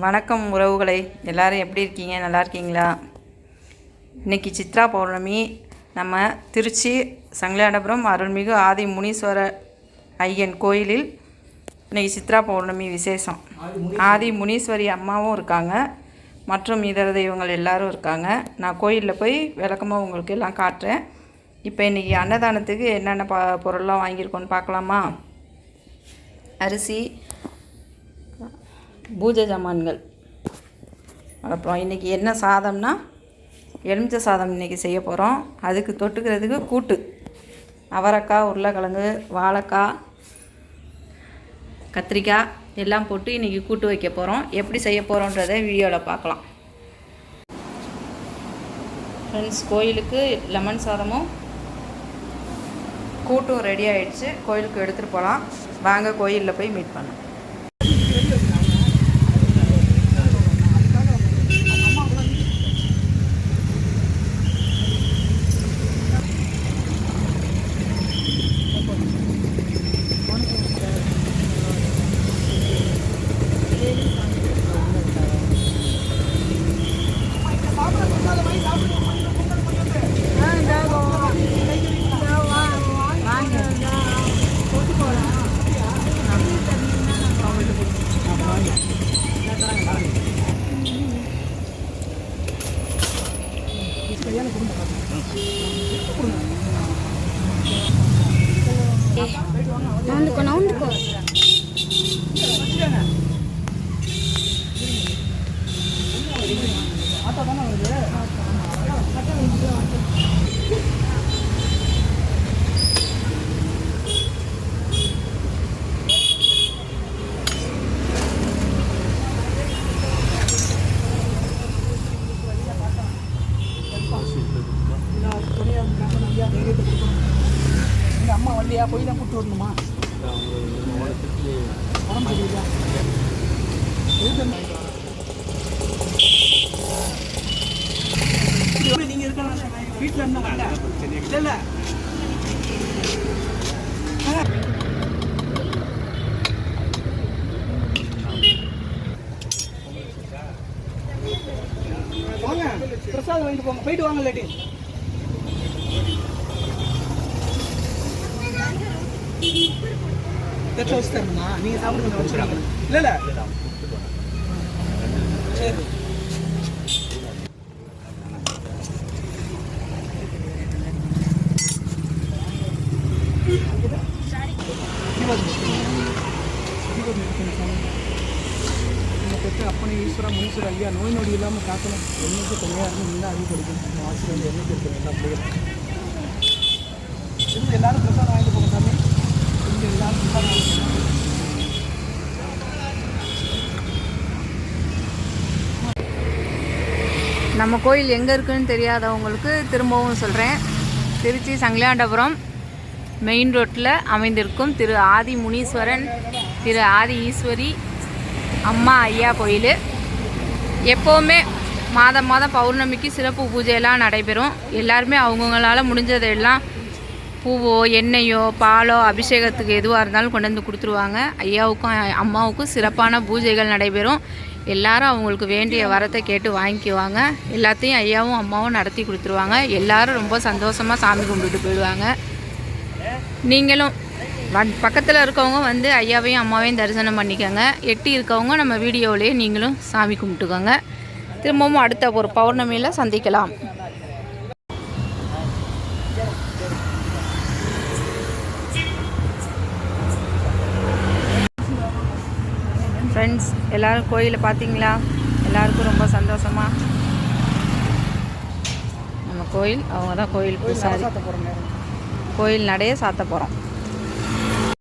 வணக்கம் உறவுகளை, எல்லோரும் எப்படி இருக்கீங்க? நல்லா இருக்கீங்களா? இன்றைக்கி சித்ரா பௌர்ணமி. நம்ம திருச்சி சங்கலாண்டபுரம் அருள்மிகு ஆதி முனீஸ்வர ஐயன் கோயிலில் இன்றைக்கி சித்ரா பௌர்ணமி விசேஷம். ஆதி முனீஸ்வரி அம்மாவும் இருக்காங்க, மற்றும் இதர தெய்வங்கள் எல்லோரும் இருக்காங்க. நான் கோயிலில் போய் விளக்கமாக உங்களுக்கு எல்லாம் காட்டுறேன். இப்போ இன்றைக்கி அன்னதானத்துக்கு என்னென்ன பொருள்லாம் வாங்கியிருக்கோன்னு பார்க்கலாமா? அரிசி, பூஜை சாமான்கள், அப்புறம் இன்றைக்கி என்ன சாதம்னா எலுமிச்சை சாதம் இன்றைக்கி செய்ய போகிறோம். அதுக்கு தொட்டுக்கிறதுக்கு கூட்டு, அவரைக்காய், உருளைக்கிழங்கு, வாழைக்காய், கத்திரிக்காய் எல்லாம் போட்டு இன்றைக்கி கூட்டு வைக்க போகிறோம். எப்படி செய்ய போகிறோன்றதை வீடியோவில் பார்க்கலாம். ஃப்ரெண்ட்ஸ், கோயிலுக்கு லெமன் சாதமும் கூட்டும் ரெடி ஆகிடுச்சு. கோயிலுக்கு எடுத்துகிட்டு போகலாம். வாங்க கோயிலில் போய் மீட் பண்ணலாம். நவுந்துக்கோ அம்மா வண்டியா போய் தான் கூப்பிட்டு வரணுமா? நீங்க இருக்க வீட்டில் இருந்தா இல்ல வாங்க, பிரசாதம் வாங்கிட்டு போங்க. போயிட்டு வாங்க. இல்லாட்டி வச்சு தரணுமா? நீங்க சாப்பிடுங்க. இல்ல இல்ல சரி. அப்பனை ஈஸ்வரா முனீஸ்வர ஐயா நோய் நொடி இல்லாமல் காக்கணும். என்னைக்கு தொகையாக இருந்து நீங்க அறிவு கொடுக்கணும். ஆசிரியர் என்னைக்கு இருக்கணும். எல்லா பிள்ளைகளும் எல்லாரும் பிரசாதம் வாங்கிட்டு போங்க சாமி. இங்கே எல்லாரும் பிரசாதம் வாங்கிக்கணும். நம்ம கோயில் எங்கே இருக்குதுன்னு தெரியாதவங்களுக்கு திரும்பவும் சொல்கிறேன். திருச்சி சங்கலாண்டபுரம் மெயின் ரோட்டில் அமைந்திருக்கும் திரு ஆதி முனீஸ்வரன், திரு ஆதி ஈஸ்வரி அம்மா ஐயா கோயில். எப்போவுமே மாதம் பௌர்ணமிக்கு சிறப்பு பூஜையெல்லாம் நடைபெறும். எல்லாருமே அவங்கவுங்களால் முடிஞ்சதெல்லாம் பூவோ எண்ணெயோ பாலோ அபிஷேகத்துக்கு எதுவாக இருந்தாலும் கொண்டு வந்து கொடுத்துருவாங்க. ஐயாவுக்கும் அம்மாவுக்கும் சிறப்பான பூஜைகள் நடைபெறும். எல்லாரும் அவங்களுக்கு வேண்டிய வரத்தை கேட்டு வாங்கிக்குவாங்க. எல்லாத்தையும் ஐயாவும் அம்மாவும் நடத்தி கொடுத்துருவாங்க. எல்லாரும் ரொம்ப சந்தோஷமாக சாமி கும்பிட்டு போயிடுவாங்க. நீங்களும் பக்கத்தில் இருக்கவங்க வந்து ஐயாவையும் அம்மாவையும் தரிசனம் பண்ணிக்கோங்க. எட்டி இருக்கவங்க நம்ம வீடியோவிலேயே நீங்களும் சாமி கும்பிட்டுக்கோங்க. திரும்பவும் அடுத்த ஒரு பௌர்ணமியில் சந்திக்கலாம். ஃப்ரெண்ட்ஸ், எல்லோரும் கோயிலை பார்த்தீங்களா? எல்லாருக்கும் ரொம்ப சந்தோஷமாக நம்ம கோயில், அவங்க தான் கோயில் பூசாரி. கோயில் நடைய சாத்த போகிறோம்.